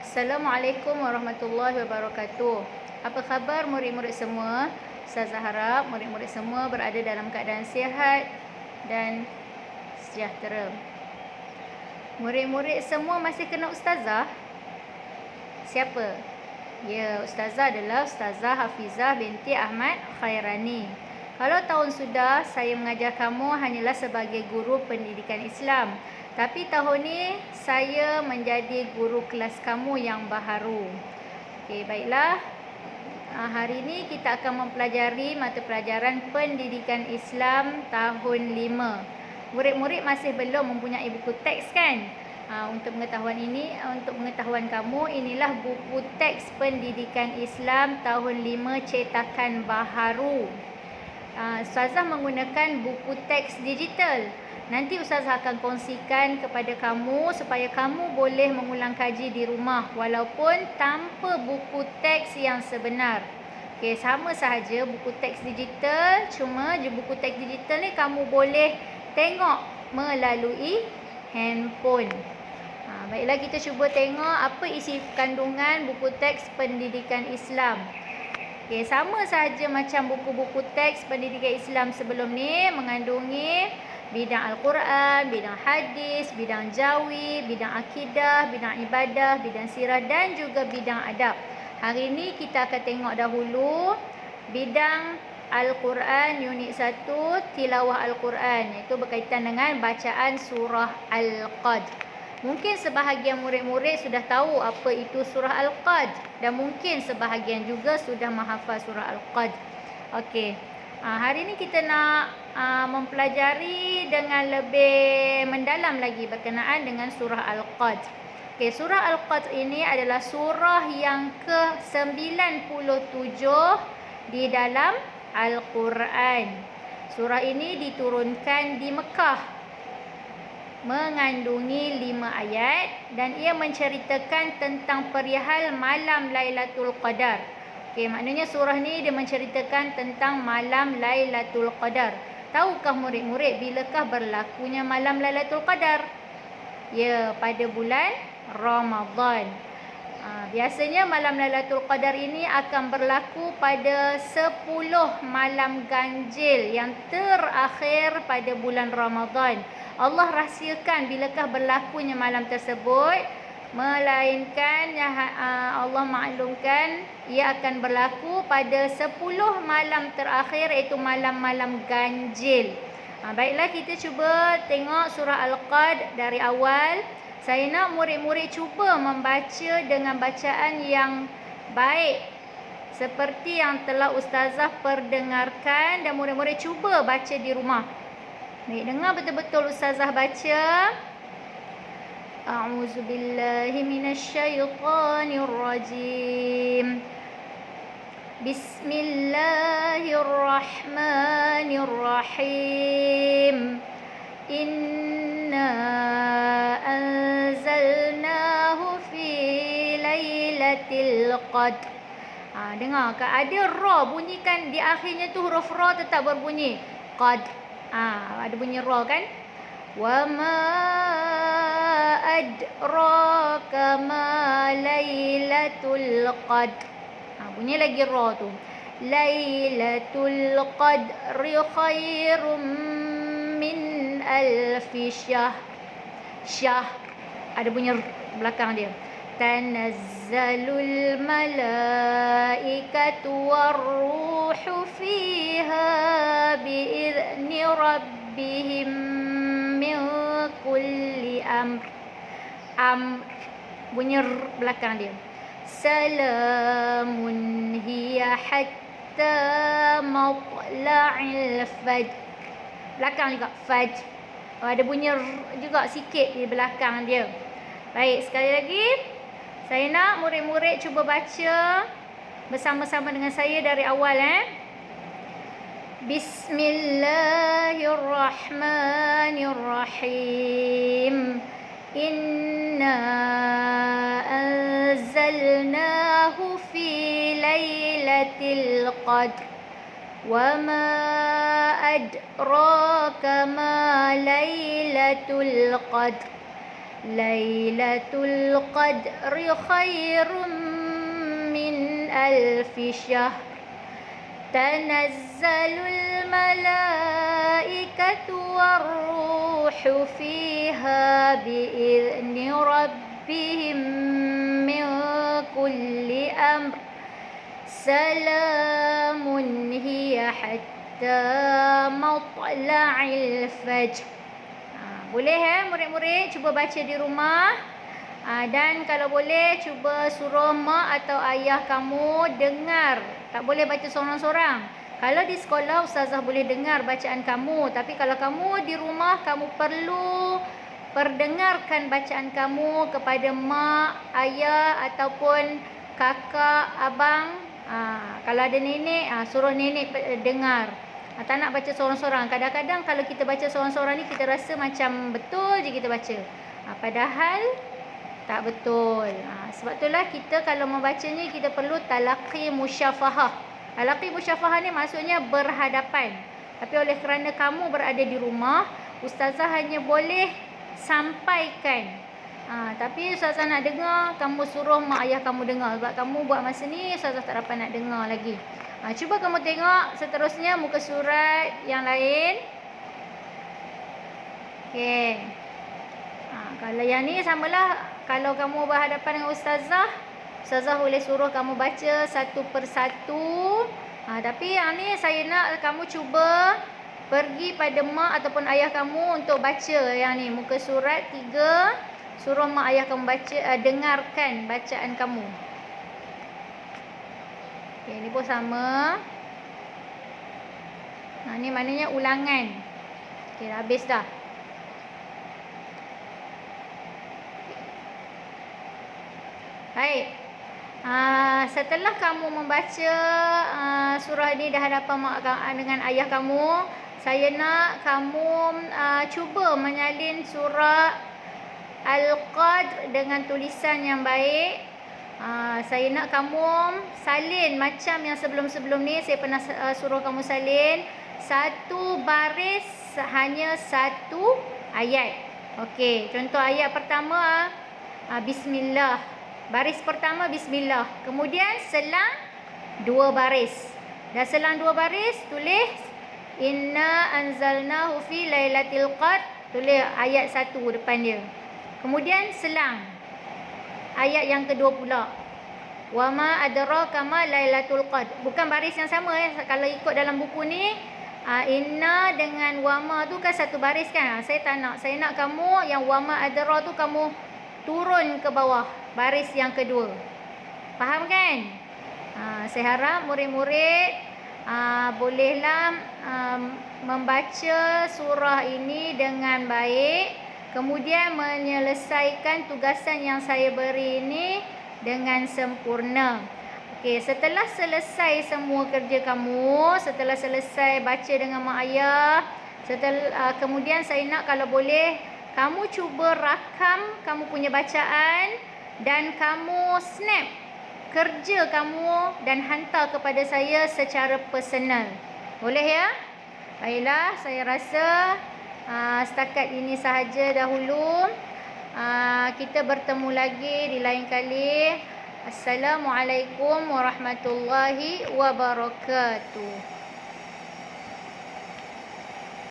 Assalamualaikum warahmatullahi wabarakatuh. Apa khabar murid-murid semua? Ustazah harap murid-murid semua berada dalam keadaan sihat dan sejahtera. Murid-murid semua masih kenal Ustazah? Siapa? Ya, Ustazah adalah Ustazah Hafizah binti Ahmad Khairani. Kalau tahun sudah, saya mengajar kamu hanyalah sebagai guru pendidikan Islam. Tapi tahun ni saya menjadi guru kelas kamu yang baharu. Okey, baiklah. Hari ini kita akan mempelajari mata pelajaran pendidikan Islam tahun 5. Murid-murid masih belum mempunyai buku teks kan? Untuk pengetahuan kamu, inilah buku teks pendidikan Islam tahun 5 cetakan baharu. Ustazah menggunakan buku teks digital. Nanti Ustazah akan kongsikan kepada kamu supaya kamu boleh mengulang kaji di rumah walaupun tanpa buku teks yang sebenar. Okey, sama sahaja buku teks digital, cuma buku teks digital ni kamu boleh tengok melalui handphone. Baiklah, kita cuba tengok apa isi kandungan buku teks pendidikan Islam. Okey, sama sahaja macam buku-buku teks pendidikan Islam sebelum ni, mengandungi bidang Al-Quran, bidang hadis, bidang jawi, bidang akidah, bidang ibadah, bidang sirah dan juga bidang adab. Hari ini kita akan tengok dahulu bidang Al-Quran unit 1 tilawah Al-Quran, iaitu berkaitan dengan bacaan surah Al-Qad. Mungkin sebahagian murid-murid sudah tahu apa itu surah Al-Qad dan mungkin sebahagian juga sudah menghafal surah Al-Qad. Okey. Hari ini kita nak mempelajari dengan lebih mendalam lagi berkenaan dengan surah Al-Qad. Okey, surah Al-Qad ini adalah surah yang ke-97 di dalam Al-Quran. Surah ini diturunkan di Mekah, mengandungi 5 ayat dan ia menceritakan tentang perihal malam Lailatul Qadar. Okey, maknanya surah ni dia menceritakan tentang malam Lailatul Qadar. Tahukah murid-murid bilakah berlakunya malam Lailatul Qadar? Ya, pada bulan Ramadan. Biasanya malam Lailatul Qadar ini akan berlaku pada 10 malam ganjil yang terakhir pada bulan Ramadan. Allah rahsiakan bilakah berlakunya malam tersebut, melainkan Allah maklumkan ia akan berlaku pada 10 malam terakhir, iaitu malam-malam ganjil. Baiklah, kita cuba tengok surah Al-Qad dari awal. Saya nak murid-murid cuba membaca dengan bacaan yang baik seperti yang telah Ustazah perdengarkan, dan murid-murid cuba baca di rumah. Baik, dengar betul-betul Ustazah baca. A'udzubillahi minasyaitonirrajim. Bismillahirrahmanirrahim. Inna anzalnahu fi lailatul qadr. Dengar, ada ra bunyikan di akhirnya tu, huruf ra tetap berbunyi. Qad. Ada bunyi ra kan? Wa ma adraka ma lailatul qadr. Bunyi lagi ra tu. Lailatul qadri khairum min alfi syahr. Syah. Ada bunyi belakang dia. Tanazzalul malaikatu warruhu fiha bi'izni rabbihim min kulli amr. Bunyi belakang dia. Salamun hiya hatta matla'il fajr. Belakang juga fajr. Ada bunyi juga sikit di belakang dia. Baik, sekali lagi saya nak murid-murid cuba baca bersama-sama dengan saya dari awal. Bismillahirrahmanirrahim. Inna anzalnahu fi lailatul qadr. Wa ma adraka ma lailatul qadr. Lailatul Qadri khairum min alfi syahr. Tanazzalul malaikatu warruhu fiha bi'izni rabbihim min kulli amr. Salamun hiya hatta matla'il fajr. Boleh murid-murid cuba baca di rumah. Dan kalau boleh cuba suruh mak atau ayah kamu dengar. Tak boleh baca seorang-seorang. Kalau di sekolah ustazah boleh dengar bacaan kamu, tapi kalau kamu di rumah kamu perlu perdengarkan bacaan kamu kepada mak, ayah ataupun kakak, abang. Kalau ada nenek, suruh nenek dengar. Tak nak baca seorang-seorang. Kadang-kadang kalau kita baca seorang-seorang ni kita rasa macam betul je kita baca. Padahal tak betul. Sebab itulah kita kalau membacanya kita perlu talaqi musyafahah. Talaqi musyafahah ni maksudnya berhadapan. Tapi oleh kerana kamu berada di rumah, ustazah hanya boleh sampaikan. Tapi ustazah nak dengar, kamu suruh mak ayah kamu dengar. Sebab kamu buat masa ni ustazah tak dapat nak dengar lagi. Cuba kamu tengok seterusnya muka surat yang lain. Okey. Kalau yang ni samalah. Kalau kamu berhadapan dengan ustazah, ustazah boleh suruh kamu baca satu persatu. Tapi yang ni saya nak kamu cuba pergi pada mak ataupun ayah kamu untuk baca yang ni. Muka surat 3. Suruh mak ayah kamu baca, dengarkan bacaan kamu. Okay, ni pun sama. Ni maknanya ulangan. Okay, dah habis dah. Baik. Setelah kamu membaca surah ni di hadapan mak dengan ayah kamu, saya nak kamu cuba menyalin surah Al-Qadr dengan tulisan yang baik. Saya nak kamu salin macam yang sebelum-sebelum ni saya pernah suruh kamu salin. Satu baris hanya satu ayat. Okey, contoh ayat pertama Bismillah. Baris pertama Bismillah. Kemudian selang 2 baris. Dah selang 2 baris, tulis Inna anzalnahu fi lailatul qadr. Tulis ayat 1 depan dia. Kemudian selang ayat yang kedua pula. Wa ma adraka ma lailatul qadr. Bukan baris yang sama Kalau ikut dalam buku ni, inna dengan wa ma tu kan satu baris kan. Saya tak nak. Saya nak kamu yang wa ma adra tu kamu turun ke bawah baris yang kedua. Faham kan? Saya harap murid-murid bolehlah membaca surah ini dengan baik. Kemudian menyelesaikan tugasan yang saya beri ini dengan sempurna. Okey, setelah selesai semua kerja kamu, setelah selesai baca dengan mak ayah, kemudian saya nak kalau boleh kamu cuba rakam kamu punya bacaan dan kamu snap kerja kamu dan hantar kepada saya secara personal. Boleh ya? Baiklah, saya rasa setakat ini sahaja dahulu. Kita bertemu lagi di lain kali. Assalamualaikum warahmatullahi wabarakatuh.